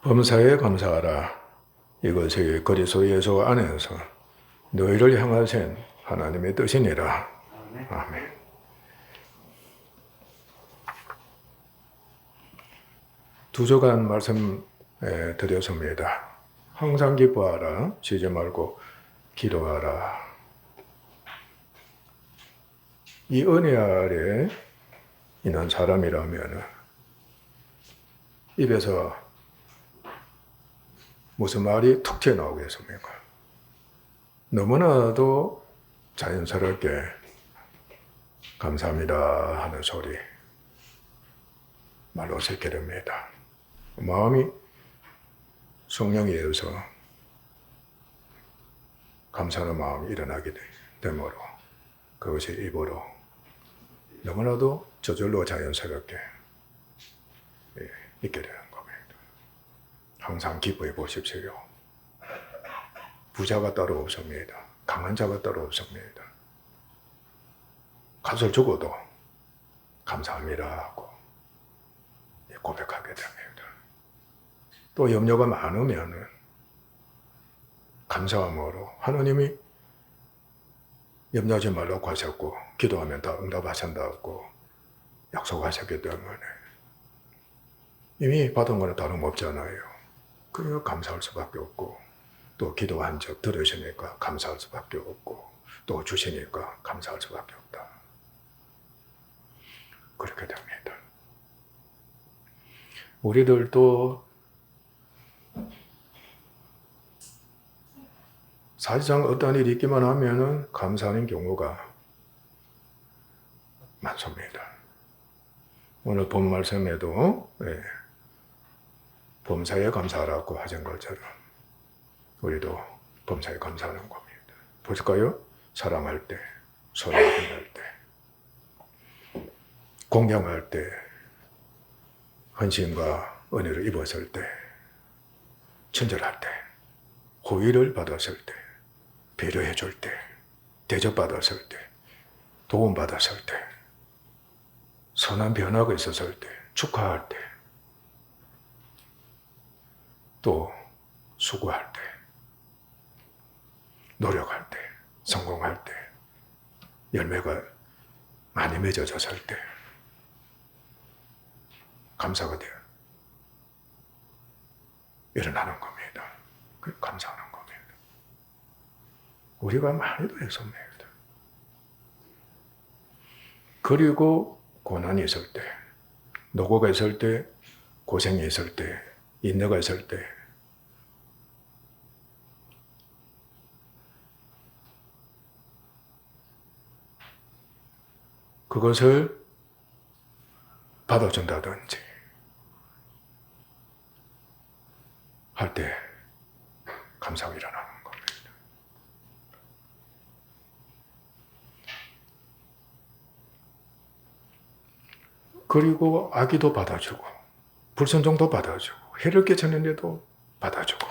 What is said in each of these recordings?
범사에 감사하라. 이것이 그리스도 예수 안에서 너희를 향하신 하나님의 뜻이니라. 아멘. 두 주간 말씀 드렸습니다. 항상 기뻐하라. 쉬지 말고 기도하라. 이 은혜 아래 있는 사람이라면 입에서 무슨 말이 툭 튀어나오겠습니까? 너무나도 자연스럽게 감사합니다 하는 소리 말로 새게 됩니다. 마음이 성령에 의해서 감사하는 마음이 일어나게 되므로 그것이 입으로 너무나도 저절로 자연스럽게 있게 되는 겁니다. 항상 기뻐해 보십시오. 부자가 따로 없습니다. 강한 자가 따로 없습니다. 값을 주고도 감사합니다 하고 고백하게 됩니다. 또 염려가 많으면 감사함으로 하나님이 염려하지 말라고 하셨고 기도하면 다 응답하신다고 약속하셨기 때문에 이미 받은 거는 다름없잖아요. 그래서 감사할 수밖에 없고 또 기도한 적 들으시니까 감사할 수밖에 없고 또 주시니까 감사할 수밖에 없다. 그렇게 됩니다. 우리들도 사실상 어떤 일이 있기만 하면은 감사하는 경우가 많습니다. 오늘 본 말씀에도 범사에 감사하라고 하신 것처럼 우리도 범사에 감사하는 겁니다. 보실까요? 사랑할 때, 소유할 때, 공경할 때, 헌신과 은혜를 입었을 때, 친절할 때, 호의를 받았을 때, 배려해 줄 때, 대접받았을 때, 도움받았을 때, 선한 변화가 있었을 때, 축하할 때, 또 수고할 때, 노력할 때, 성공할 때, 열매가 많이 맺어졌을 때, 감사가 돼요. 일어나는 겁니다. 그 감사하는 겁니다. 우리가 많이도 했습니다. 그리고 고난이 있을 때, 노고가 있을 때, 고생이 있을 때, 인내가 있을 때, 그것을 받아준다든지 할 때 감사가 일어나는 겁니다. 그리고 악의도 받아주고 불순종도 받아주고 해를 끼쳤는데도 받아주고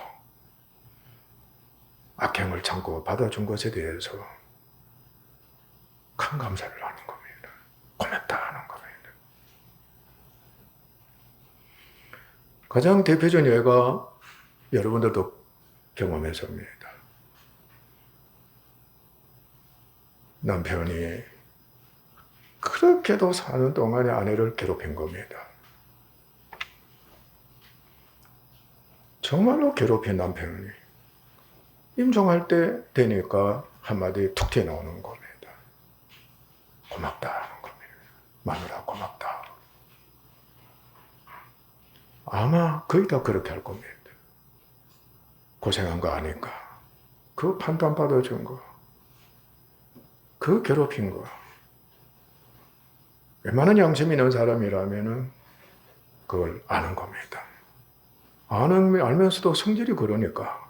악행을 참고 받아준 것에 대해서 큰 감사를 하는 겁니다. 고맙다 하는 겁니다. 가장 대표적인 예가 여러분들도 경험했습니다. 남편이 그렇게도 사는 동안에 아내를 괴롭힌 겁니다. 정말로 괴롭힌 남편이 임종할 때 되니까 한마디 툭 튀어나오는 겁니다. 고맙다 하는 겁니다. 마누라 고맙다. 아마 거의 다 그렇게 할 겁니다. 고생한 거 아닌가. 그 판단 받아준 거. 그 괴롭힌 거. 웬만한 양심 있는 사람이라면 그걸 아는 겁니다. 알면서도 성질이 그러니까.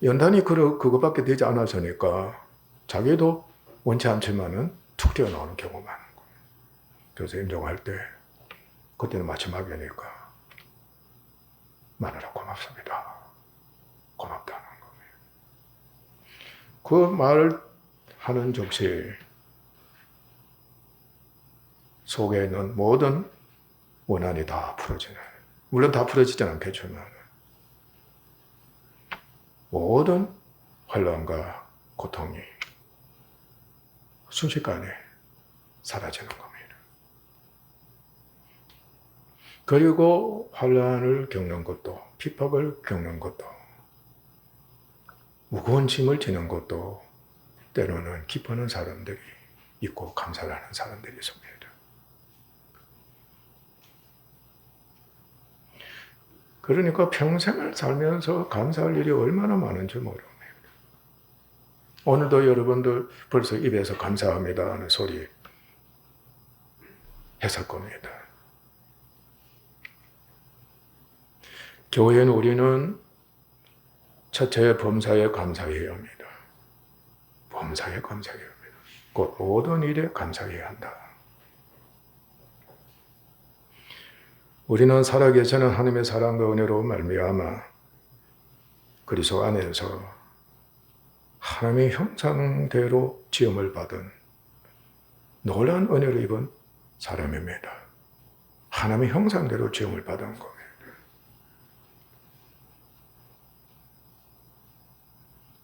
연단이 그거밖에 되지 않았으니까 자기도 원치 않지만은 툭 튀어나오는 경우가 많은 거예요. 그래서 임종할 때 그때는 마지막이니까 마누라 고맙습니다. 고맙다는 겁니다. 그 말을 하는 즉시 속에 있는 모든 원한이 다 풀어지는 물론 다 풀어지진 않겠지만 모든 환란과 고통이 순식간에 사라지는 겁니다. 그리고 환란을 겪는 것도, 핍박을 겪는 것도, 무거운 짐을 지는 것도 때로는 기뻐하는 사람들이 있고 감사를 하는 사람들이 있습니다. 그러니까 평생을 살면서 감사할 일이 얼마나 많은지 모릅니다. 오늘도 여러분들 벌써 입에서 감사합니다 하는 소리 했을 겁니다. 교회는 우리는 첫째 범사에 감사해야 합니다. 범사에 감사해야 합니다. 곧 모든 일에 감사해야 한다. 우리는 살아계시는 하나님의 사랑과 은혜로 말미암아 그리스도 안에서 하나님의 형상대로 지음을 받은 놀라운 은혜를 입은 사람입니다. 하나님의 형상대로 지음을 받은 겁니다.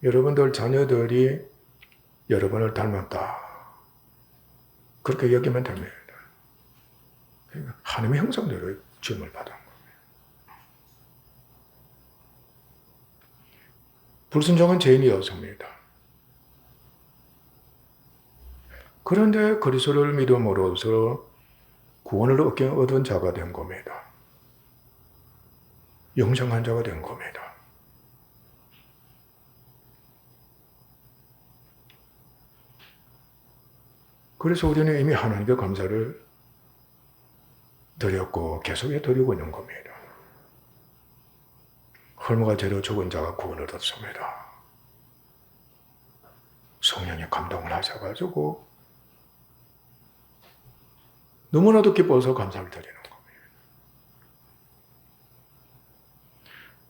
여러분들 자녀들이 여러분을 닮았다. 그렇게 여기면 됩니다. 그러니까 하나님의 형상대로 지음을 받은 겁니다. 불순종한 죄인이었습니다. 그런데 그리스도를 믿음으로써 구원을 얻은 자가 된 겁니다. 영생한 자가 된 겁니다. 그래서 우리는 이미 하나님께 감사를 드렸고 계속해 드리고 있는 겁니다. 헐모가 죄로 죽은 자가 구원을 얻습니다. 성령이 감동을 하셔가지고 너무나도 기뻐서 감사를 드리는 겁니다.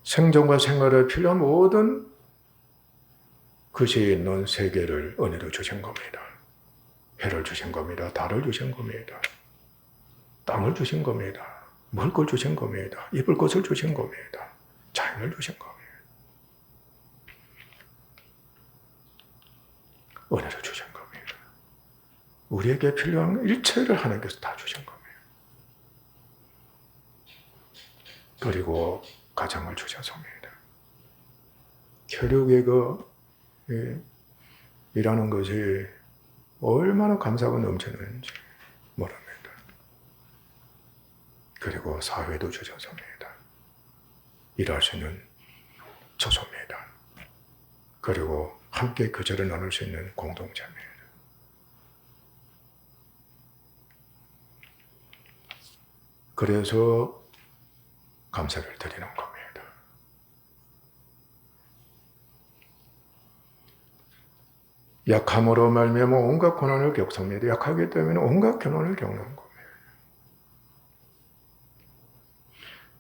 생존과 생활에 필요한 모든 것이 있는 세계를 은혜로 주신 겁니다. 해를 주신 겁니다. 달을 주신 겁니다. 땅을 주신 겁니다. 먹을 걸 주신 겁니다. 입을 것을 주신 겁니다. 자연을 주신 겁니다. 은혜를 주신 겁니다. 우리에게 필요한 일체를 하나님께서 다 주신 겁니다. 그리고 가정을 주셨습니다. 혈육의 이라는 것이 얼마나 감사가 넘치는지 모릅니다. 그리고 사회도 주셨습니다. 일할 수 있는 처소입니다. 그리고 함께 교제를 나눌 수 있는 공동체입니다. 그래서 감사를 드리는 겁니다. 약함으로 말미암아 온갖 고난을 겪습니다. 약하기 때문에 온갖 고난을 겪는 겁니다.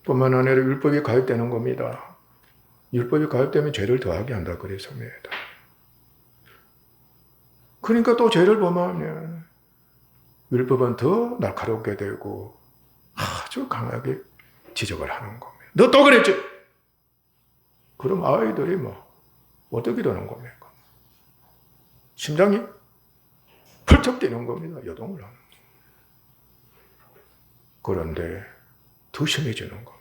뿐만 아니라 율법이 가입되는 겁니다. 율법이 가입되면 죄를 더하게 한다 그랬습니다. 그러니까 또 죄를 범하면 율법은 더 날카롭게 되고 아주 강하게 지적을 하는 겁니다. 너 또 그랬지? 그럼 아이들이 어떻게 되는 겁니까? 심장이 펄쩍 뛰는 겁니다. 여동을 하는 겁니다. 그런데 더 심해지는 겁니다.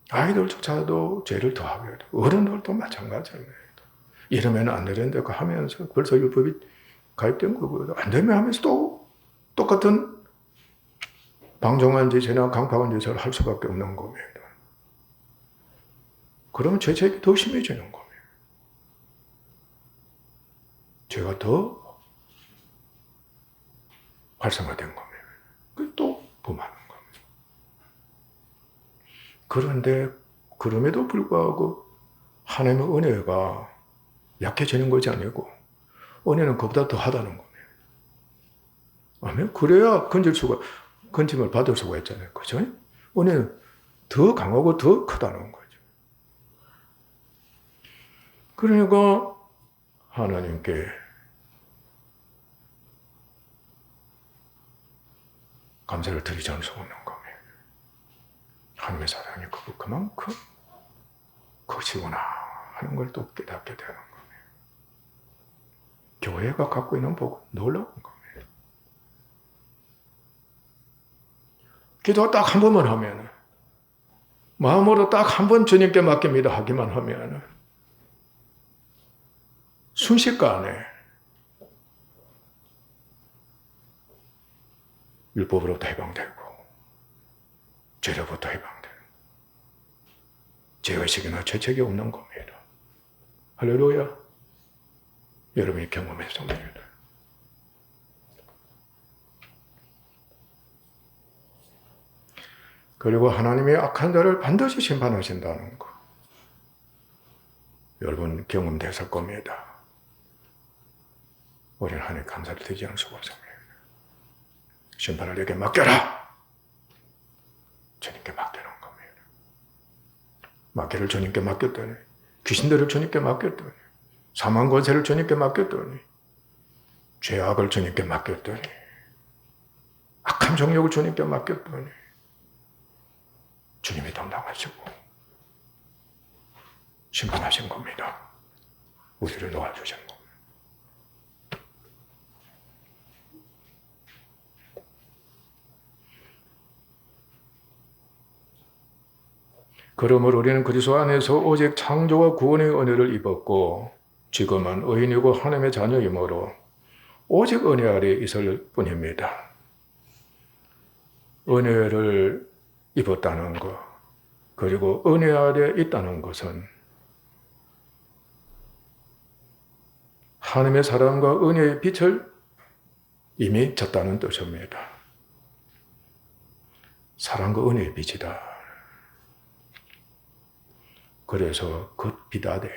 아이들조차도 죄를 더하게 되고 어른들도 마찬가지입니다. 이러면 안 되는데 하면서 벌써 율법이 가입된 거고요. 안 되면 하면서 또 똑같은 방종한 짓이나 강팍한 짓을 할 수밖에 없는 겁니다. 그러면 죄책이 더 심해지는 겁니다. 죄가 더 활성화된 겁니다. 또 범하는 겁니다. 그런데 그럼에도 불구하고 하나님의 은혜가 약해지는 것이 아니고 은혜는 그보다 더 하다는 겁니다. 아멘. 그래야 건짐을 받을 수가 있잖아요. 그죠? 은혜는 더 강하고 더 크다는 거죠. 그러니까 하나님께 감사를 드리지 않을 수 없는 겁니다. 하나님의 사랑이 그만큼 크시구나 하는 걸 또 깨닫게 되는 겁니다. 교회가 갖고 있는 복 놀라운 겁니다. 기도 딱 한 번만 하면, 마음으로 딱 한 번 주님께 맡깁니다 하기만 하면 순식간에 율법으로부터 해방되고 죄로부터 해방되고 죄의식이나 죄책이 없는 겁니다. 할렐루야. 여러분이 경험했습니다. 그리고 하나님이 악한 자를 반드시 심판하신다는 거. 여러분 경험됐을 겁니다. 우리는 하나님 감사를 드리지 않을 수가 없습니다. 심판을 내게 맡겨라. 주님께 맡기는 겁니다. 마귀를 주님께 맡겼더니, 귀신들을 주님께 맡겼더니, 사망 권세를 주님께 맡겼더니, 죄악을 주님께 맡겼더니, 악한 정욕을 주님께 맡겼더니 주님이 담당하시고 심판하신 겁니다. 우리를 도와주신 겁니다. 그러므로 우리는 그리스도 안에서 오직 창조와 구원의 은혜를 입었고 지금은 의인이고 하나님의 자녀이므로 오직 은혜 아래 있을 뿐입니다. 은혜를 입었다는 것, 그리고 은혜 아래 있다는 것은 하나님의 사랑과 은혜의 빛을 이미 졌다는 뜻입니다. 사랑과 은혜의 빛이다. 그래서 그 빛 아래,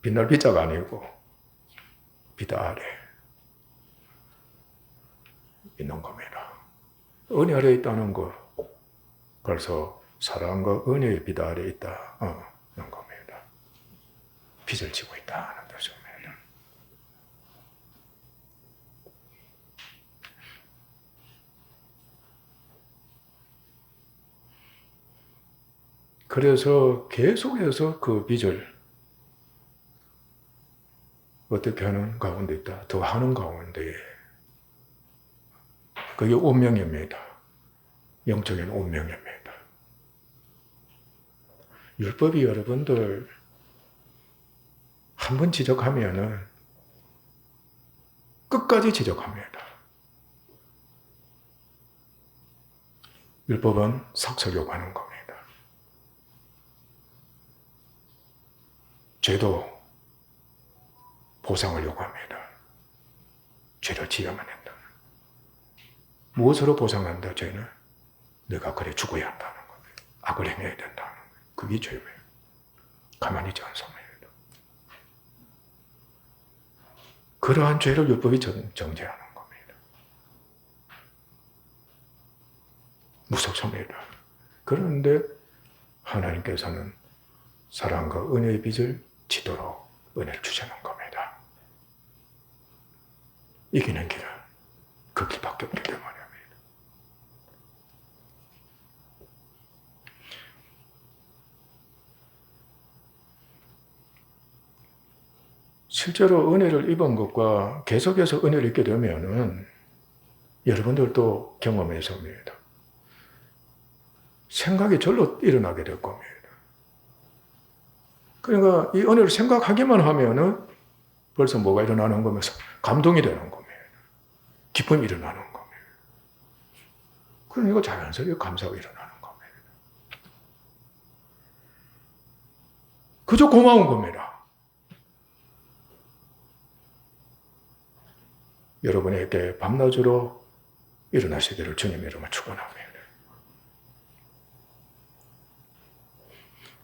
빛날 빛자가 아니고 빛 아래 있는 겁니다. 은혜 아래 있다는 거, 벌써 사랑과 은혜의 빛 아래 있다는 겁니다. 빛을 지고 있다는 뜻입니다. 그래서 계속해서 그 빛을 어떻게 하는 가운데 있다, 더 하는 가운데, 그게 운명입니다. 영적인 운명입니다. 율법이 여러분들 한 번 지적하면은 끝까지 지적합니다. 율법은 삭설 요구하는 겁니다. 죄도 보상을 요구합니다. 죄를 지어만 한다. 무엇으로 보상한다, 죄는? 내가 그래 죽어야 한다는 겁니다. 악을 행해야 된다는 거예요. 그게 죄예요. 가만히 있지 않습니다. 그러한 죄를 율법이 정죄하는 겁니다. 무섭습니다. 그런데 하나님께서는 사랑과 은혜의 빛을 지도록 은혜를 주시는 겁니다. 이기는 길은 그 길밖에 없기 때문입니다. 실제로 은혜를 입은 것과 계속해서 은혜를 입게 되면은 여러분들도 경험했습니다. 생각이 절로 일어나게 될 겁니다. 그러니까 이 은혜를 생각하기만 하면은 벌써 뭐가 일어나는 거면서 감동이 되는 겁니다. 기쁨이 일어나는 겁니다. 그러니까 자연스럽게 감사가 일어나는 겁니다. 그저 고마운 겁니다. 여러분에게 밤낮으로 일어나시기를 주님의 이름으로 축원합니다.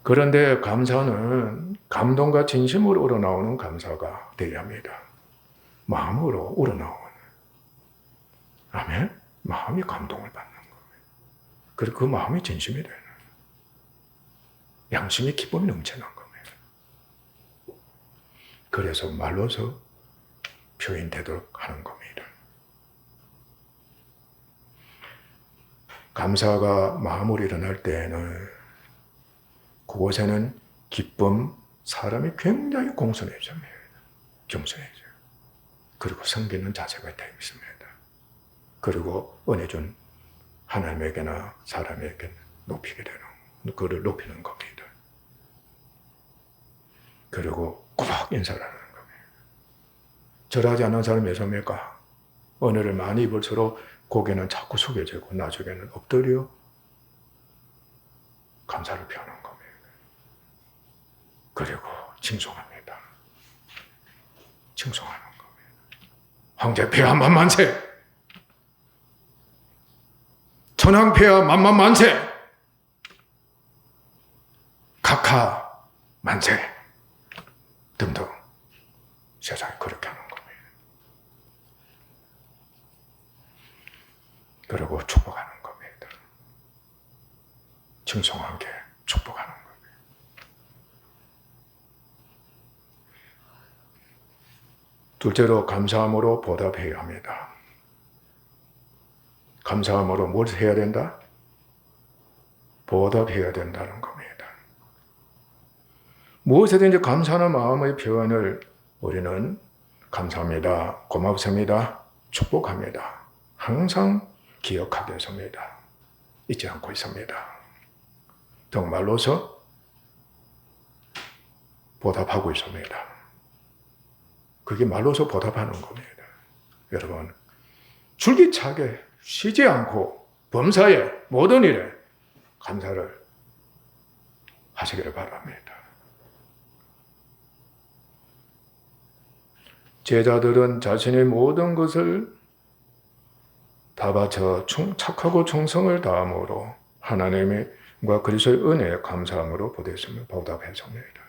그런데 감사는 감동과 진심으로 우러나오는 감사가 되어야 합니다. 마음으로 우러나오는. 아멘? 마음이 감동을 받는 거예요. 그리고 그 마음이 진심이 되는. 양심이 기쁨이 넘치는 겁니다. 그래서 말로서 표현되도록 하는 겁니다. 감사가 마음으로 일어날 때에는 그곳에는 기쁨, 사람이 굉장히 공손해집니다. 겸손해져요. 그리고 섬기는 자세가 되어 있습니다. 그리고 은혜 준 하나님에게나 사람에게 높이게 되는, 그를 높이는 겁니다. 그리고 꾸벅 인사를 하는 겁니다. 절하지 않는 사람이 몇 섭니까? 은혜를 많이 입을수록 고개는 자꾸 숙여지고 나중에는 엎드려 감사를 표하는 겁니다. 그리고 칭송합니다. 칭송하는 겁니다. 황제 폐하 만만세! 천황 폐하 만만만세! 각하 만세! 등등 세상에 그렇게 하는 겁니다. 그리고 축복하는 겁니다. 칭송하게 축복하는 겁니다. 둘째로 감사함으로 보답해야 합니다. 감사함으로 뭘 해야 된다? 보답해야 된다는 겁니다. 무엇이든지 감사하는 마음의 표현을 우리는 감사합니다, 고맙습니다, 축복합니다. 항상 기억하게 했습니다. 잊지 않고 있습니다. 정말로서 보답하고 있습니다. 그게 말로서 보답하는 겁니다. 여러분, 줄기차게 쉬지 않고 범사에 모든 일에 감사를 하시기를 바랍니다. 제자들은 자신의 모든 것을 다 바쳐 착하고 충성을 다함으로 하나님과 그리스도의 은혜에 감사함으로 보답했습니다.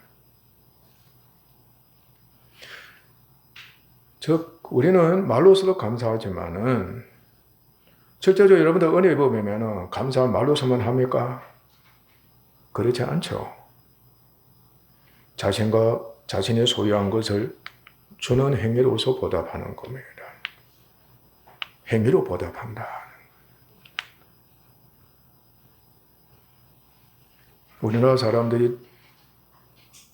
즉 우리는 말로서도 감사하지만은 실제로 여러분들 은혜 입으면 감사한 말로서만 합니까? 그렇지 않죠. 자신의 소유한 것을 주는 행위로서 보답하는 겁니다. 행위로 보답한다. 우리나라 사람들이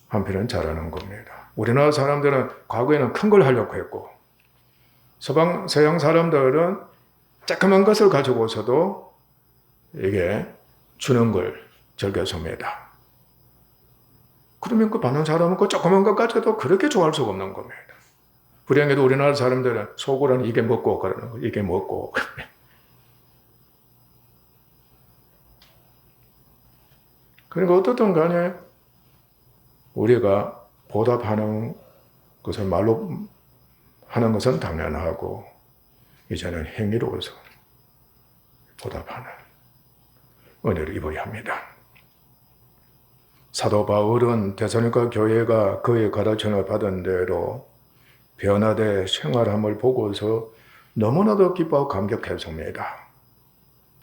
한편은 잘하는 겁니다. 우리나라 사람들은 과거에는 큰 걸 하려고 했고 서양 사람들은 조그만 것을 가지고서도 이게 주는 걸 즐겼습니다. 그러면 그 받는 사람은 그 조그만 것 가지고도 그렇게 좋아할 수가 없는 겁니다. 불행해도 우리나라 사람들은 속으로는 이게 먹고 그러는 거, 이게 먹고. 그러니까 어떻든 간에 우리가 보답하는 것을 말로 하는 것은 당연하고 이제는 행위로서 보답하는 은혜를 입어야 합니다. 사도 바울은 데살로니가 교회가 그의 가르침을 받은 대로 변화되 생활함을 보고서 너무나도 기뻐하고 감격했습니다.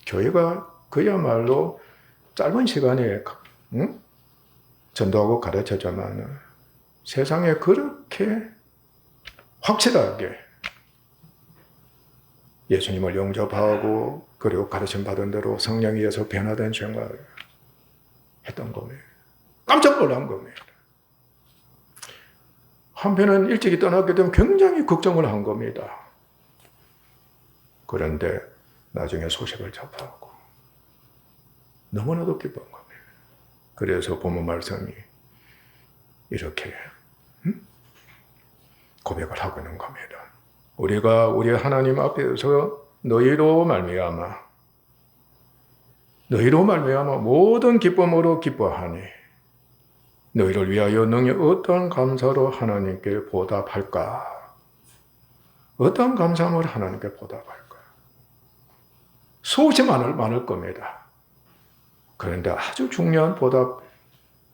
교회가 그야말로 짧은 시간에 전도하고 가르쳤지만 세상에 그렇게 확실하게 예수님을 영접하고 그리고 가르침 받은 대로 성령에 의해서 변화된 생활을 했던 겁니다. 깜짝 놀란 겁니다. 한편은 일찍이 떠나게 되면 굉장히 걱정을 한 겁니다. 그런데 나중에 소식을 접하고 너무나도 기쁜 겁니다. 그래서 본문 말씀이 이렇게 고백을 하고 있는 겁니다. 우리가 우리 하나님 앞에서 너희로 말미암아 모든 기쁨으로 기뻐하니 너희를 위하여 능히 어떤 감사로 하나님께 보답할까? 어떤 감사함을 하나님께 보답할까? 수없이 많을 겁니다. 그런데 아주 중요한 보답,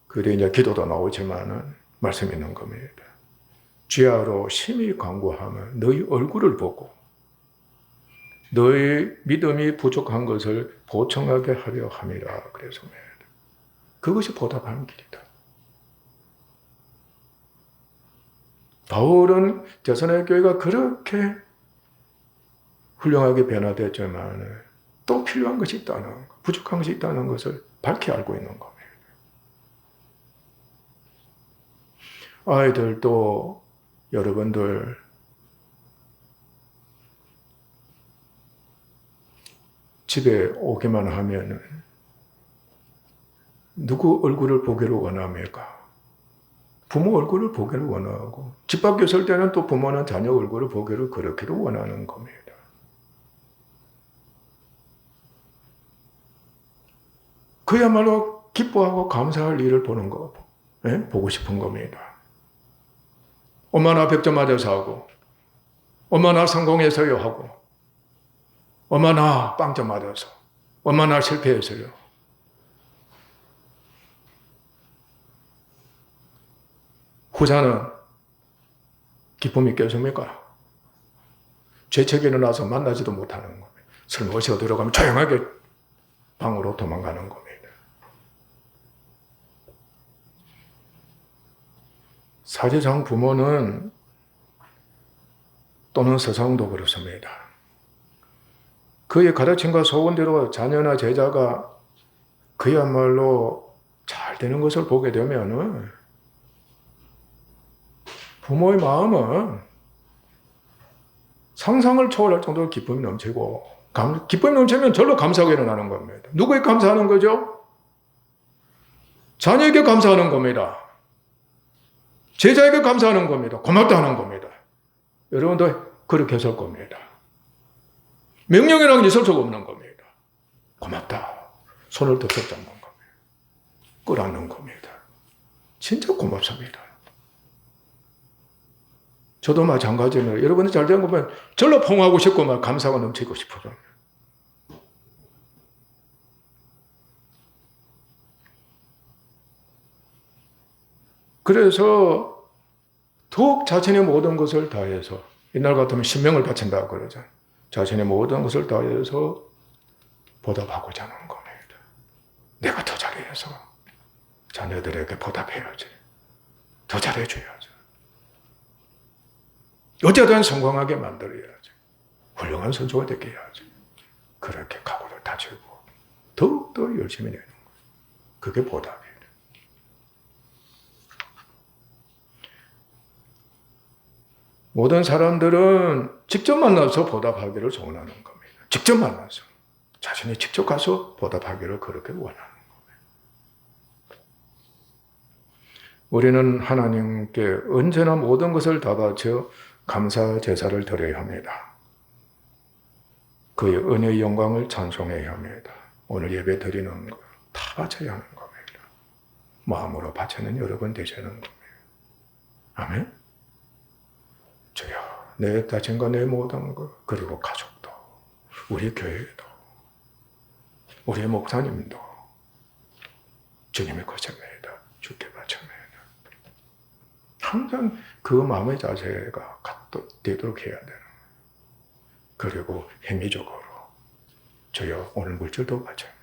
그래 이제 기도도 나오지만은 말씀이 있는 겁니다. 주야로 심히 간구하며 너희 얼굴을 보고 너희 믿음이 부족한 것을 보충하게 하려 함이라 그랬습니다. 그것이 보답하는 길이다. 바울은 데살로니가 교회가 그렇게 훌륭하게 변화됐지만 또 필요한 것이 있다는 것, 부족한 것이 있다는 것을 밝히 알고 있는 겁니다. 아이들도 여러분들 집에 오기만 하면은 누구 얼굴을 보기를 원합니까? 부모 얼굴을 보기를 원하고, 집 밖에 있을 때는 또 부모는 자녀 얼굴을 보기를 그렇게도 원하는 겁니다. 그야말로 기뻐하고 감사할 일을 보는 거, 보고 싶은 겁니다. 엄마나 100점 맞아서 하고, 엄마나 성공해서요 하고, 엄마나 빵점 맞아서, 엄마나 실패해서요. 후자는 기쁨이 있겠습니까? 죄책이 일어나서 만나지도 못하는 겁니다. 술 마시고 들어가면 조용하게 방으로 도망가는 겁니다. 사제상 부모는 또는 서성도 그렇습니다. 그의 가르침과 소원대로 자녀나 제자가 그야말로 잘 되는 것을 보게 되면은 부모의 마음은 상상을 초월할 정도로 기쁨이 넘치고, 기쁨이 넘치면 절로 감사가 일어나는 겁니다. 누구에게 감사하는 거죠? 자녀에게 감사하는 겁니다. 제자에게 감사하는 겁니다. 고맙다는 겁니다. 여러분도 그렇게 했을 겁니다. 명령이라는 게 있을 수가 없는 겁니다. 고맙다. 손을 덥석 잡는 겁니다. 끌어안는 겁니다. 진짜 고맙습니다. 저도 마찬가지로 여러분이 잘 된 거 보면 절로 봉하고 싶고 막 감사가 넘치고 싶어요. 그래서 더욱 자신의 모든 것을 다해서, 옛날 같으면 신명을 바친다고 그러죠. 자신의 모든 것을 다해서 보답하고자 하는 겁니다. 내가 더 잘해서 자녀들에게 보답해야지. 더 잘해줘야지. 어쨌든 성공하게 만들어야지. 훌륭한 선수가 되게 해야지. 그렇게 각오를 다지고 더욱더 열심히 내는 거예요. 그게 보답이에요. 모든 사람들은 직접 만나서 보답하기를 소원하는 겁니다. 직접 만나서. 자신이 직접 가서 보답하기를 그렇게 원하는 겁니다. 우리는 하나님께 언제나 모든 것을 다 바쳐 감사 제사를 드려야 합니다. 그의 은혜의 영광을 찬송해야 합니다. 오늘 예배 드리는 거 다 바쳐야 하는 겁니다. 마음으로 바치는 여러분 되시는 겁니다. 아멘. 주여, 내 자신과 내 모든 것, 그리고 가족도, 우리 교회도, 우리 목사님도 주님의 것입니다. 주께 바칩니다. 항상 그 마음의 자세가 되도록 해야 되는 거예요. 그리고 행위적으로 주여, 오늘 물질도 바칩니다.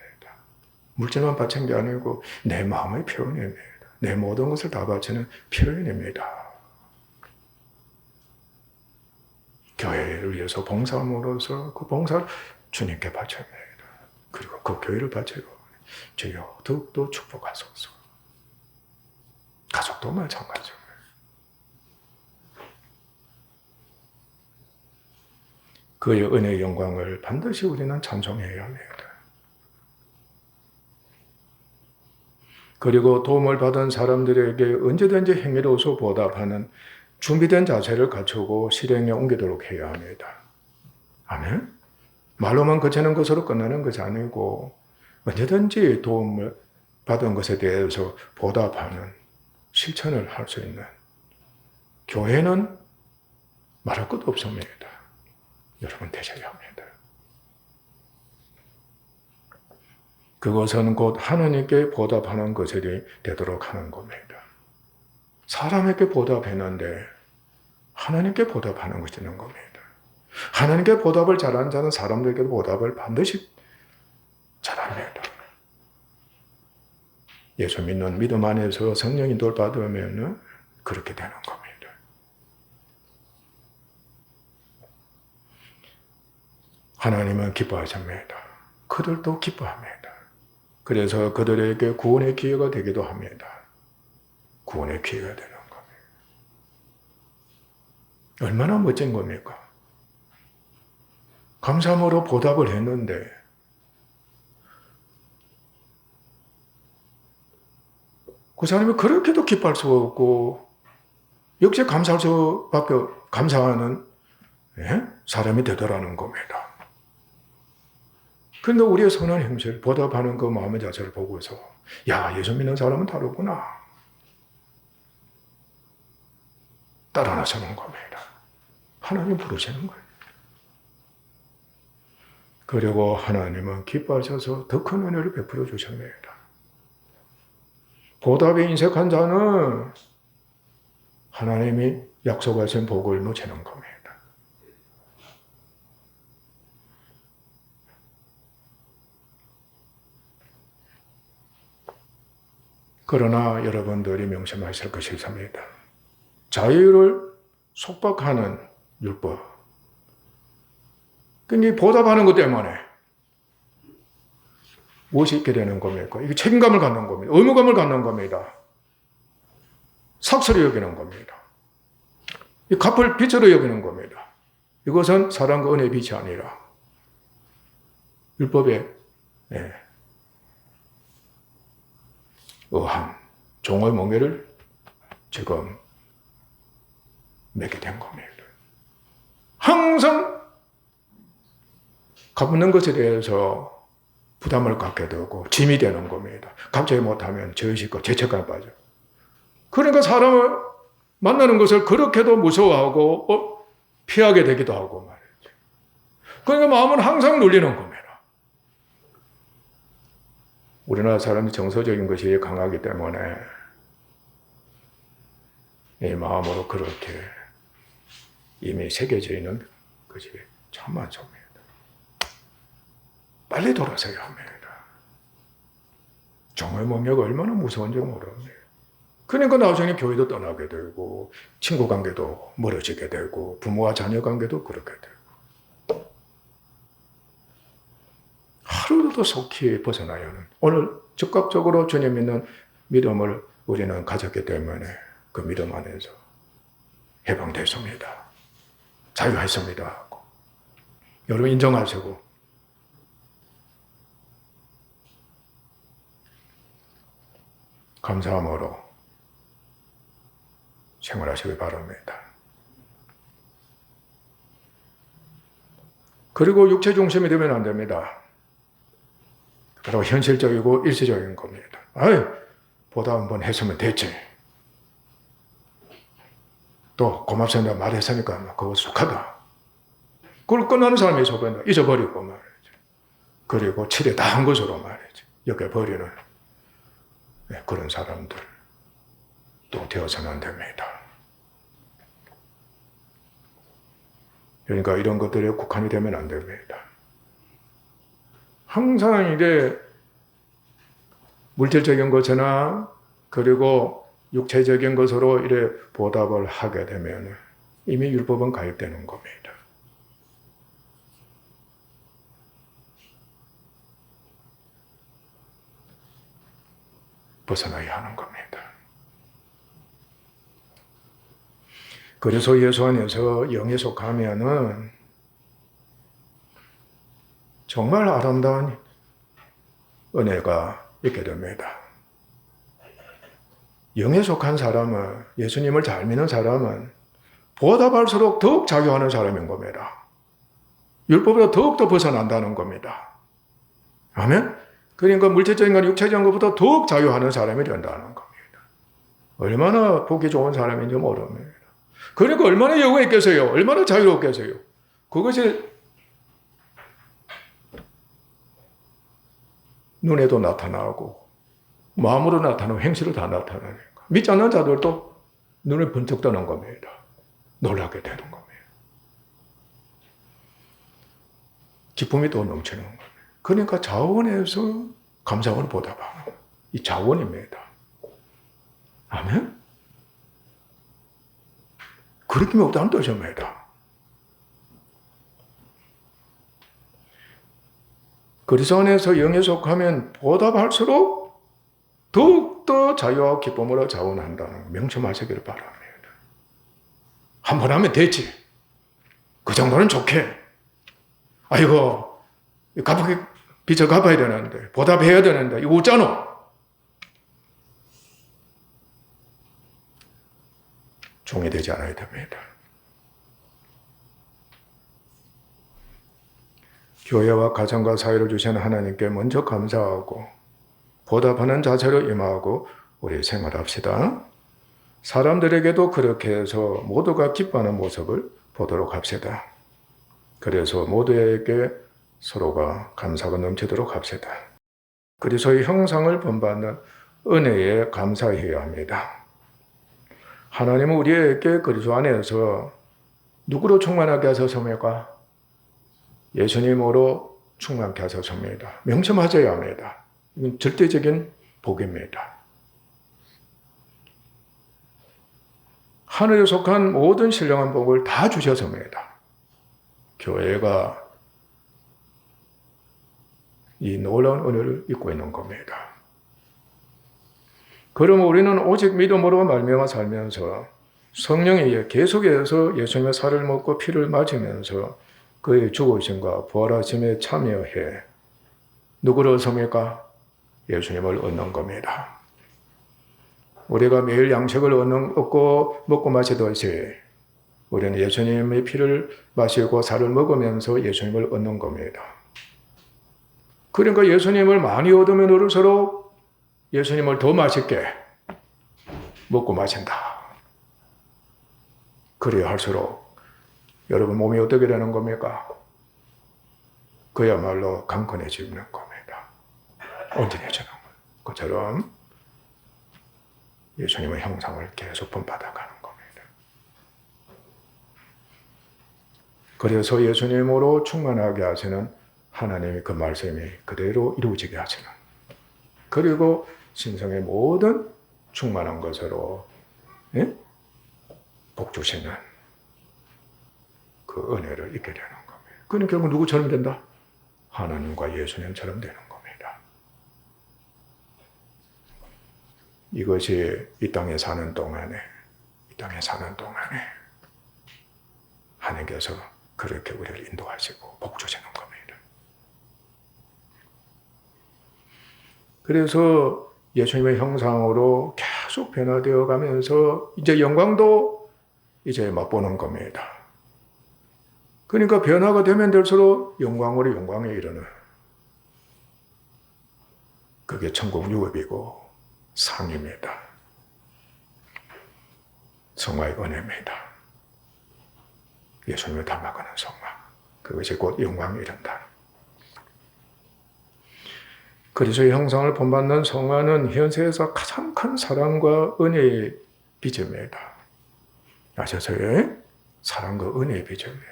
물질만 바친 게 아니고 내 마음의 표현입니다. 내 모든 것을 다 바치는 표현입니다. 교회를 위해서 봉사함으로써 그 봉사를 주님께 바칩니다. 그리고 그 교회를 바치고 주여 더욱더 축복하소서. 가족도 마찬가지입니다. 그의 은혜의 영광을 반드시 우리는 찬송해야 합니다. 그리고 도움을 받은 사람들에게 언제든지 행위로서 보답하는 준비된 자세를 갖추고 실행에 옮기도록 해야 합니다. 아멘? 말로만 그치는 것으로 끝나는 것이 아니고 언제든지 도움을 받은 것에 대해서 보답하는 실천을 할 수 있는 교회는 말할 것도 없습니다. 여러분 되셔야 합니다. 그것은 곧 하나님께 보답하는 것이 되도록 하는 겁니다. 사람에게 보답했는데 하나님께 보답하는 것이 있는 겁니다. 하나님께 보답을 잘하는 자는 사람들에게도 보답을 반드시 잘합니다. 예수 믿는 믿음 안에서 성령 인도를 받으면 그렇게 되는 겁니다. 하나님은 기뻐하십니다. 그들도 기뻐합니다. 그래서 그들에게 구원의 기회가 되기도 합니다. 구원의 기회가 되는 겁니다. 얼마나 멋진 겁니까? 감사함으로 보답을 했는데 그 사람이 그렇게도 기뻐할 수가 없고 역시 감사할 수밖에 감사하는 사람이 되더라는 겁니다. 그런데 우리의 선한 행실, 보답하는 그 마음의 자세를 보고서 야, 예수 믿는 사람은 다르구나. 따라 나서는 겁니다. 하나님 부르시는 거예요. 그리고 하나님은 기뻐하셔서 더 큰 은혜를 베풀어 주십니다. 보답에 인색한 자는 하나님이 약속하신 복을 놓치는 겁니다. 그러나 여러분들이 명심하실 것이 있습니다. 자유를 속박하는 율법. 그러니까 보답하는 것 때문에 무엇이 있게 되는 겁니까? 이게 책임감을 갖는 겁니다. 의무감을 갖는 겁니다. 삭스로 여기는 겁니다. 이 갚을 빚으로 여기는 겁니다. 이것은 사랑과 은혜의 빛이 아니라 율법의 의함, 종의 멍에를 지금 맺게 된 겁니다. 항상 갚는 것에 대해서 부담을 갖게 되고 짐이 되는 겁니다. 갑자기 못하면 죄의식과 죄책감에 빠져. 그러니까 사람을 만나는 것을 그렇게도 무서워하고 피하게 되기도 하고 말이죠. 그러니까 마음은 항상 눌리는 겁니다. 우리나라 사람이 정서적인 것이 강하기 때문에 이 마음으로 그렇게 이미 새겨져 있는 것이 참 많습니다. 빨리 돌아서야 합니다. 종의 멍에가 얼마나 무서운지 모릅니다. 그러니까 나중에 교회도 떠나게 되고 친구 관계도 멀어지게 되고 부모와 자녀 관계도 그렇게 되고 하루도 속히 벗어나야 하는 오늘 즉각적으로 주님 믿는 믿음을 우리는 가졌기 때문에 그 믿음 안에서 해방됐습니다. 자유했습니다. 여러분 인정하시고 감사함으로 생활하시기 바랍니다. 그리고 육체 중심이 되면 안 됩니다. 그리고 현실적이고 일시적인 겁니다. 아이, 보다 한번 했으면 됐지. 또 고맙습니다 말했으니까 그거 속하다. 그걸 끝나는 사람이 속한다. 잊어버리고 말이죠. 그리고 칠에 다 한 것으로 말이죠. 여겨버리는 그런 사람들 또 되어서는 안 됩니다. 그러니까 이런 것들에 국한이 되면 안 됩니다. 항상 이게 물질적인 것이나 그리고 육체적인 것으로 이래 보답을 하게 되면 이미 율법은 가입되는 겁니다. 벗어나야 하는 겁니다. 그래서 예수 안에서 영에 속하면은 정말 아름다운 은혜가 있게 됩니다. 영에 속한 사람은, 예수님을 잘 믿는 사람은 보답할수록 더욱 자유하는 사람인 겁니다. 율법보다 더욱더 벗어난다는 겁니다. 아멘? 그러니까 물질적인 것, 육체적인 것보다 더욱 자유하는 사람이 된다는 겁니다. 얼마나 보기 좋은 사람인지 모릅니다. 그러니까 얼마나 여유가 있겠어요? 얼마나 자유롭겠어요? 그것이 눈에도 나타나고 마음으로 나타나고 행실로 다 나타나니까 믿지 않는 자들도 눈을 번쩍 뜨는 겁니다. 놀라게 되는 겁니다. 기쁨이 또 넘치는 겁니다. 그러니까 자원에서 감사원을 보답하는 이 자원입니다. 아멘? 그렇게 없다는 뜻입니다. 그리스도 안에서 영에 속하면 보답할수록 더욱더 자유와 기쁨으로 자원한다는 명심하시기를 바랍니다. 한 번 하면 됐지. 그 정도는 좋게. 아이고, 빚을 갚아야 되는데, 보답해야 되는데, 이거 웃잖아. 종이 되지 않아야 됩니다. 교회와 가정과 사회를 주신 하나님께 먼저 감사하고 보답하는 자세로 임하고 우리 생활합시다. 사람들에게도 그렇게 해서 모두가 기뻐하는 모습을 보도록 합시다. 그래서 모두에게 서로가 감사가 넘치도록 합시다. 그리스도의 형상을 본받는 은혜에 감사해야 합니다. 하나님은 우리에게 그리스도 안에서 누구로 충만하게 하셨습니까? 예수님으로 충만케 하셨습니다. 명심하셔야 합니다. 이건 절대적인 복입니다. 하늘에 속한 모든 신령한 복을 다 주셨습니다. 교회가 이 놀라운 은혜를 입고 있는 겁니다. 그럼 우리는 오직 믿음으로 말미암아 살면서 성령이 계속해서 예수님의 살을 먹고 피를 맞으면서 그의 죽으심과 부활하심에 참여해 누구를 얻습니까? 예수님을 얻는 겁니다. 우리가 매일 양식을 얻고 먹고 마시듯이 우리는 예수님의 피를 마시고 살을 먹으면서 예수님을 얻는 겁니다. 그러니까 예수님을 많이 얻으면 얻을수록 예수님을 더 맛있게 먹고 마신다. 그래야 할수록 여러분 몸이 어떻게 되는 겁니까? 그야말로 강건해지는 겁니다. 온전해지는 것처럼 예수님의 형상을 계속 본받아가는 겁니다. 그래서 예수님으로 충만하게 하시는 하나님의 그 말씀이 그대로 이루어지게 하시는, 그리고 신성의 모든 충만한 것으로 복 주시는 그 은혜를 잊게 되는 겁니다. 그는 결국 누구처럼 된다? 하나님과 예수님처럼 되는 겁니다. 이것이 이 땅에 사는 동안에 하나님께서 그렇게 우리를 인도하시고 복 주시는 겁니다. 그래서 예수님의 형상으로 계속 변화되어 가면서 이제 영광도 이제 맛보는 겁니다. 그러니까 변화가 되면 될수록 영광으로 영광에 이르는, 그게 천국 유업이고 상입니다. 성화의 은혜입니다. 예수님을 닮아가는 성화, 그것이 곧 영광에 이른다. 그리스도의 형상을 본받는 성화는 현세에서 가장 큰 사랑과 은혜의 빚입니다. 아셨어요? 사랑과 은혜의 빚입니다.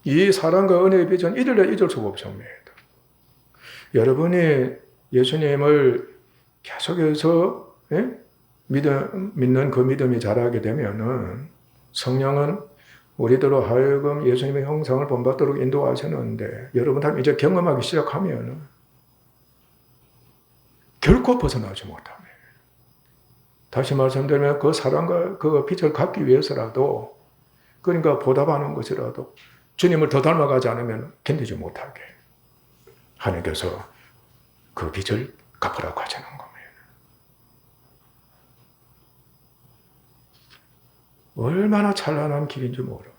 이 사랑과 은혜의 빚은 이들에 잊을 수가 없습니다. 여러분이 예수님을 계속해서 믿는 그 믿음이 자라게 되면은 성령은 우리들로 하여금 예수님의 형상을 본받도록 인도하셨는데, 여러분 다 이제 경험하기 시작하면은 결코 벗어나지 못합니다. 다시 말씀드리면 그 사랑과 그 빚을 갚기 위해서라도, 그러니까 보답하는 것이라도 주님을 더 닮아가지 않으면 견디지 못하게 하나님께서 그 빚을 갚으라고 하시는 겁니다. 얼마나 찬란한 길인지 모릅니다.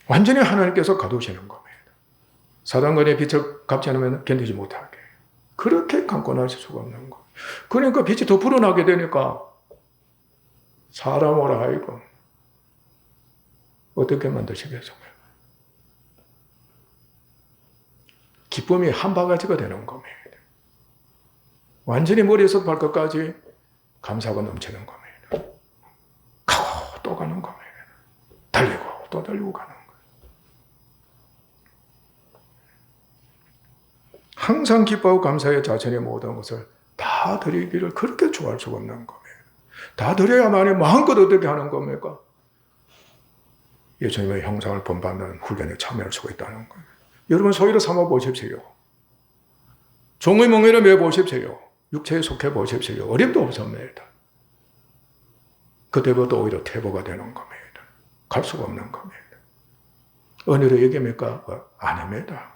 완전히 하나님께서 가두시는 겁니다. 사단관의 빚을 갚지 않으면 견디지 못하게. 그렇게 강권하실 수가 없는 거. 그러니까 빚이 더 불어나게 되니까 사람으로 하여금 어떻게 만드시겠어요? 기쁨이 한 바가지가 되는 겁니다. 완전히 머리에서 발끝까지 감사가 넘치는 겁니다. 가고 또 가는 겁니다. 달리고 또 달리고 가는 거예요. 항상 기뻐하고 감사의 자신의 모든 것을 다 드리기를 그렇게 좋아할 수가 없는 겁니다. 다 드려야만이 마음껏 어떻게 하는 겁니까? 예수님의 형상을 본받는 훈련에 참여할 수가 있다는 거예요. 여러분 소위를 삼아 보십시오. 종의 멍에를 매 보십시오. 육체에 속해 보십시오. 어림도 없습니다. 그때부터 오히려 퇴보가 되는 겁니다. 갈 수가 없는 겁니다. 은혜로 얘기합니까? 아닙니다.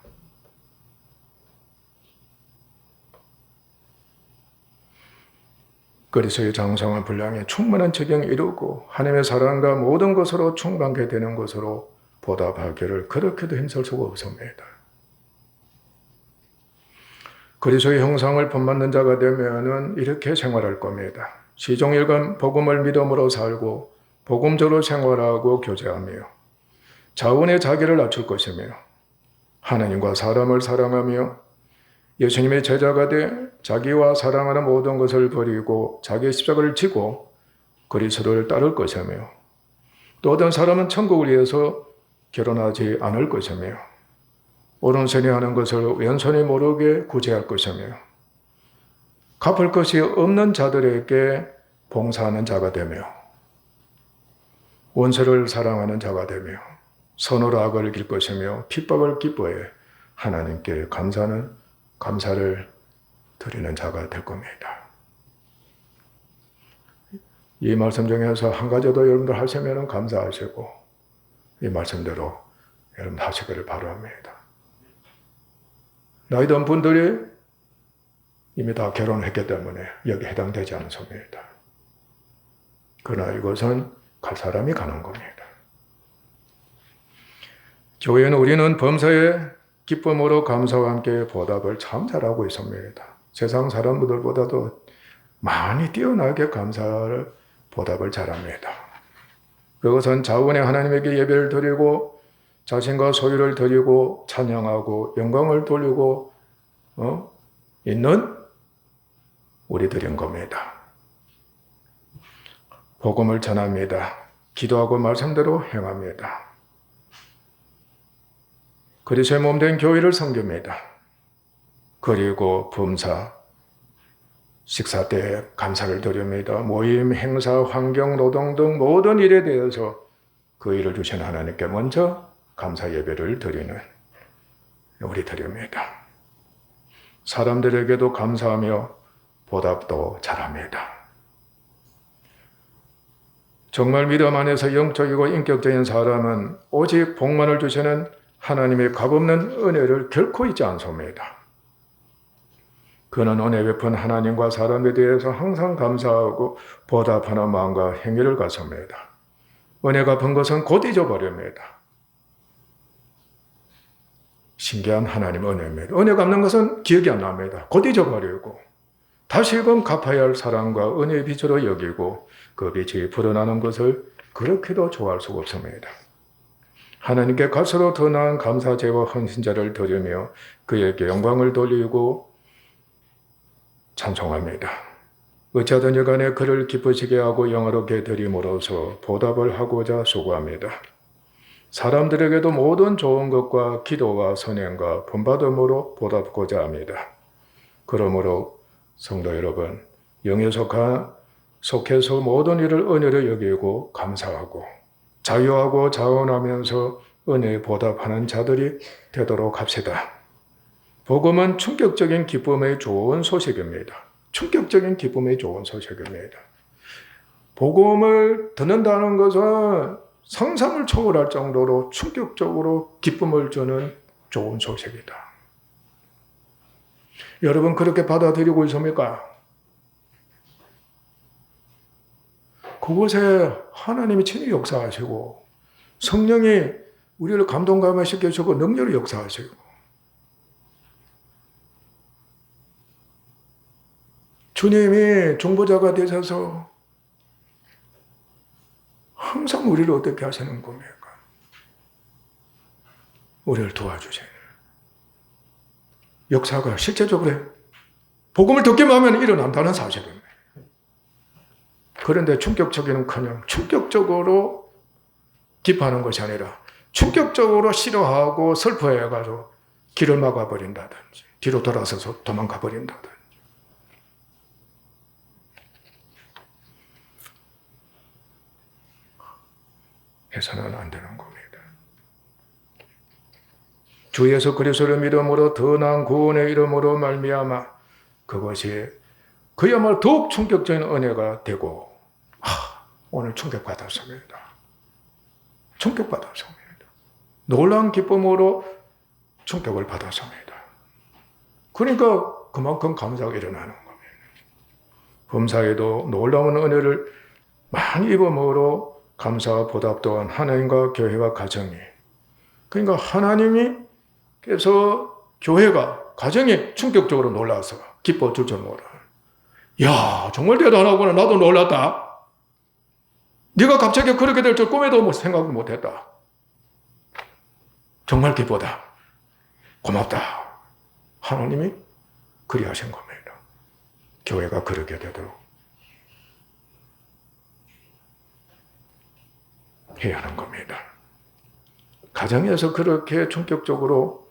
그리스도의 장성한 분량에 충만한 적용이 이루고 하나님의 사랑과 모든 것으로 충만하게 되는 것으로 보답하기를 그렇게도 힘쓸 수가 없습니다. 그리스도의 형상을 본받는 자가 되면은 이렇게 생활할 겁니다. 시종일관 복음을 믿음으로 살고 복음적으로 생활하고 교제하며 자원의 자기를 낮출 것이며 하나님과 사람을 사랑하며 예수님의 제자가 돼 자기와 사랑하는 모든 것을 버리고 자기의 십자가를 지고 그리스도를 따를 것이며 또 어떤 사람은 천국을 위해서 결혼하지 않을 것이며 오른손이 하는 것을 왼손이 모르게 구제할 것이며 갚을 것이 없는 자들에게 봉사하는 자가 되며 원수를 사랑하는 자가 되며 선으로 악을 이길 것이며 핍박을 기뻐해 하나님께 감사를 드리는 자가 될 겁니다. 이 말씀 중에서 한 가지도 여러분들 하시면 감사하시고 이 말씀대로 여러분 하시기를 바랍니다. 나이 든 분들이 이미 다 결혼했기 때문에 여기 해당되지 않습니다. 그러나 이것은 갈 사람이 가는 겁니다. 교회는 우리는 범사에 기쁨으로 감사와 함께 보답을 참 잘하고 있습니다. 세상 사람들보다도 많이 뛰어나게 감사를 보답을 잘합니다. 그것은 자원의 하나님에게 예배를 드리고 자신과 소유를 드리고 찬양하고 영광을 돌리고 있는 우리들인 겁니다. 복음을 전합니다. 기도하고 말씀대로 행합니다. 그리스도의 몸된 교회를 섬깁니다. 그리고 범사, 식사 때 감사를 드립니다. 모임, 행사, 환경, 노동 등 모든 일에 대해서 그 일을 주신 하나님께 먼저 감사 예배를 드리는 우리들입니다. 사람들에게도 감사하며 보답도 잘합니다. 정말 믿음 안에서 영적이고 인격적인 사람은 오직 복만을 주시는 하나님의 값없는 은혜를 결코 잊지 않습니다. 그는 은혜 베푼 하나님과 사람에 대해서 항상 감사하고 보답하는 마음과 행위를 갖습니다. 은혜 갚은 것은 곧 잊어버립니다. 신기한 하나님 은혜입니다. 은혜 갚는 것은 기억이 안 납니다. 곧 잊어버리고 다시금 갚아야 할 사랑과 은혜의 빛으로 여기고 그 빛이 불어나는 것을 그렇게도 좋아할 수가 없습니다. 하나님께 갈수록 더 나은 감사제와 헌신자를 드리며 그에게 영광을 돌리고 찬송합니다. 어찌하든 여간에 그를 기쁘시게 하고 영화롭게 드림으로써 보답을 하고자 수고합니다. 사람들에게도 모든 좋은 것과 기도와 선행과 본받음으로 보답하고자 합니다. 그러므로 성도 여러분, 영에 속해서 모든 일을 은혜로 여기고 감사하고 자유하고 자원하면서 은혜에 보답하는 자들이 되도록 합시다. 복음은 충격적인 기쁨의 좋은 소식입니다. 충격적인 기쁨의 좋은 소식입니다. 복음을 듣는다는 것은 상상을 초월할 정도로 충격적으로 기쁨을 주는 좋은 소식이다. 여러분 그렇게 받아들이고 있습니까? 그곳에 하나님이 친히 역사하시고 성령이 우리를 감동감화시켜주고 능력을 역사하시고 주님이 중보자가 되셔서 항상 우리를 어떻게 하시는 겁니까? 우리를 도와주시는 역사가 실제적으로 복음을 듣기만 하면 일어난다는 사실입니다. 그런데 충격적이는커녕 충격적으로 기뻐하는 것이 아니라 충격적으로 싫어하고 슬퍼해가지고 길을 막아버린다든지 뒤로 돌아서서 도망가 버린다든지 해서는 안 되는 겁니다. 주 예수 그리스도를 믿음으로 더 나은 구원의 이름으로 말미암아 그것이 그야말로 더욱 충격적인 은혜가 되고 오늘 충격받았습니다. 충격받았습니다. 놀라운 기쁨으로 충격을 받았습니다. 그러니까 그만큼 감사가 일어나는 겁니다. 범사에도 놀라운 은혜를 많이 입음으로 감사와 보답 또한 하나님과 교회와 가정이 그러니까 하나님께서 교회가 가정이 충격적으로 놀라서 기뻐 줄 줄 몰라. 야 정말 대단하구나. 나도 놀랐다. 네가 갑자기 그렇게 될 줄 꿈에도 생각을 못했다. 정말 기쁘다. 고맙다. 하나님이 그리하신 겁니다. 교회가 그렇게 되도록 해야 하는 겁니다. 가정에서 그렇게 충격적으로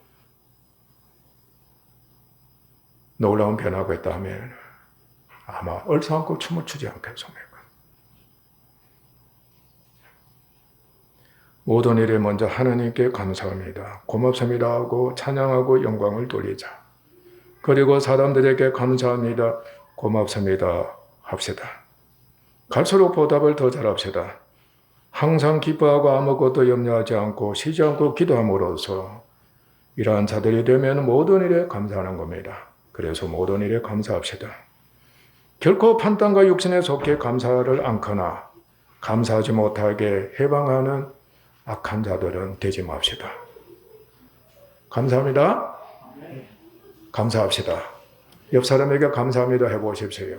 놀라운 변화가 있다면 아마 얼싸안고 춤을 추지 않겠습니까? 모든 일에 먼저 하나님께 감사합니다. 고맙습니다 하고 찬양하고 영광을 돌리자. 그리고 사람들에게 감사합니다. 고맙습니다 합시다. 갈수록 보답을 더 잘합시다. 항상 기뻐하고 아무것도 염려하지 않고 쉬지 않고 기도함으로써 이러한 자들이 되면 모든 일에 감사하는 겁니다. 그래서 모든 일에 감사합시다. 결코 판단과 육신에 속해 감사를 않거나 감사하지 못하게 해방하는 악한 자들은 되지 맙시다. 감사합니다. 감사합시다. 옆 사람에게 감사합니다 해보십시오.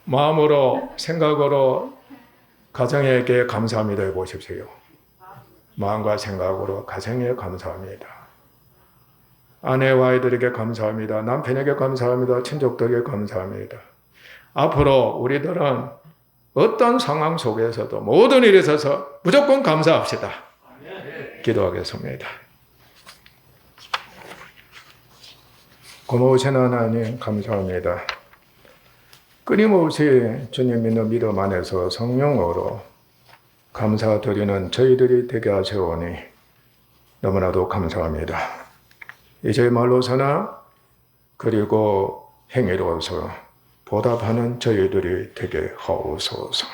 마음으로 생각으로 가정에게 감사합니다 해보십시오. 마음과 생각으로 가정에 감사합니다. 아내와 아이들에게 감사합니다. 남편에게 감사합니다. 친족들에게 감사합니다. 앞으로 우리들은 어떤 상황 속에서도 모든 일에 있어서 무조건 감사합시다. 기도하겠습니다. 고마우신 하나님 감사합니다. 끊임없이 주님 믿는 믿음 안에서 성령으로 감사드리는 저희들이 되게 하시오니 너무나도 감사합니다. 이제 말로서나 그리고 행위로서 보답하는 저희들이 되게 하옵소서.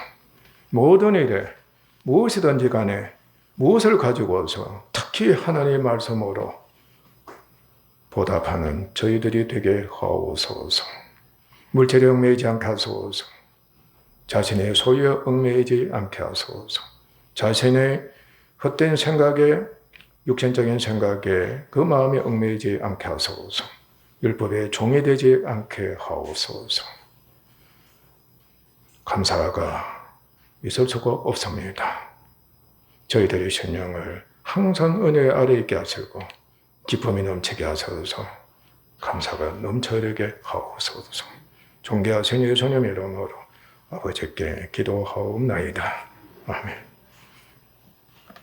모든 일에 무엇이든지 간에 무엇을 가지고서 특히 하나님의 말씀으로 보답하는 저희들이 되게 하옵소서. 물질에 얽매이지 않게 하소서. 자신의 소유에 얽매이지 않게 하소서. 자신의 헛된 생각에 육신적인 생각에 그 마음에 얽매이지 않게 하소서. 율법에 종이 되지 않게 하옵소서. 감사가 있을 수가 없습니다. 저희들의 신령을 항상 은혜 아래 있게 하시고 기쁨이 넘치게 하소서. 감사가 넘쳐 흐르게 하옵소서. 존귀하신 예수님 이름으로 아버지께 기도하옵나이다. 아멘.